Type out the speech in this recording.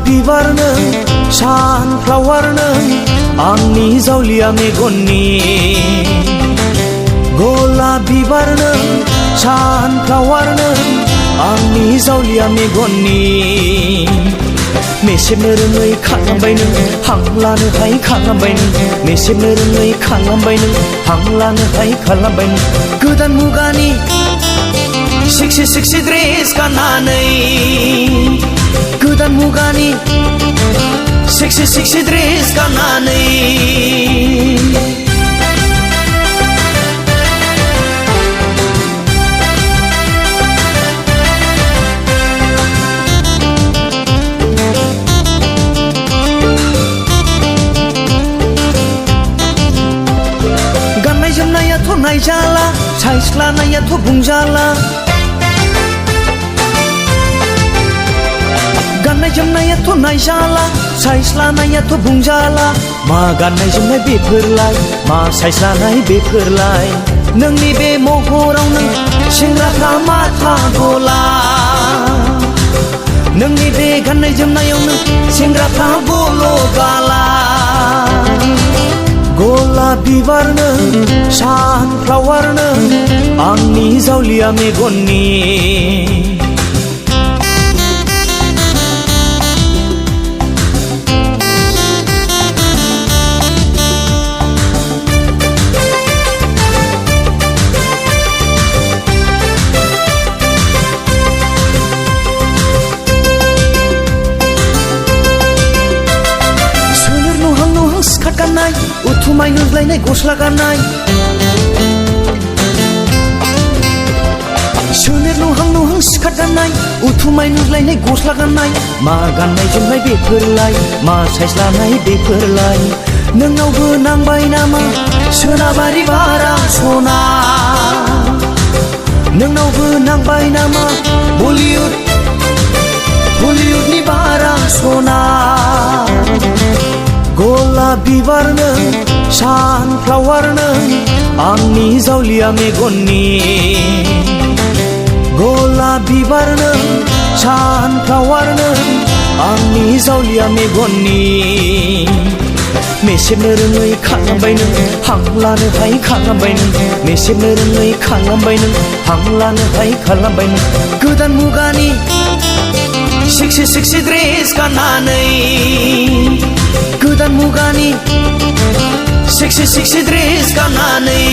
बिबार नों सानफ्लावार नों आंनि जावलिया मेगननि गलाप बिबार नों सानफ्लावार नों आंनि जावलिया मेगननि मेसेबनो रोङै खालामबाय नों हां लानोहाय खालामबाय नों मेसेबनो रोङै खालामबाय नों हां लानोहाय खालामबाय नों गोदान मुगानि सेक्सि सेक्सि ड्रेस गाननानै गोदान मुगानि सेक्सि सेक्सि ड्रेस गाननानै गाननाय जोमनायाथ' नायजाला साइज लानायाथ' बुंजाला गाननाय जोमनायाथ' नायजाला साइज लानायाथ' बुंजाला मा गाननाय जोमनाय बेफोरलाय मा साइज लानाय बेफोरलाय नोंनि बे महराव नों सेंग्राफ्रा माथा गला नोंनि बे गाननाय जोमनायाव नों सेंग्राफ्रा गल' गाला गलाप बिबार नों सानफ्लावार नों आंनि जावलिया मेगननि गाननाय उथुमाय नुज्लायनाय गस्ला गाननाय सोलेर नुहां नुहां स्कार्ट गाननाय उथुमाय नुज्लायनाय गस्ला गाननाय मा गाननाय जोमनाय बेफोरलाय मा साइज लानाय बेफोरलाय नोंनावबो नांबाय नामा सोनाबारि बारा सना नोंनावबो नांबाय नामा बलिउडनि बारा सना गलाप बिबार नों सानफ्लावार नों आंनि जावलिया मेगननि गलाप बिबार नों सानफ्लावार नों आंनि जावलिया मेगननि मेसेबनो रोङै खालामबाय नों हां लानोहाय खालामबाय नों मेसेबनो रोङै खालामबाय नों हां लानोहाय खालामबाय नों गोदान मुगानि सेक्सि सेक्सि ड्रेस गाननानै गोदान मुगानि सेक्सि सेक्सि ड्रेस गाननानै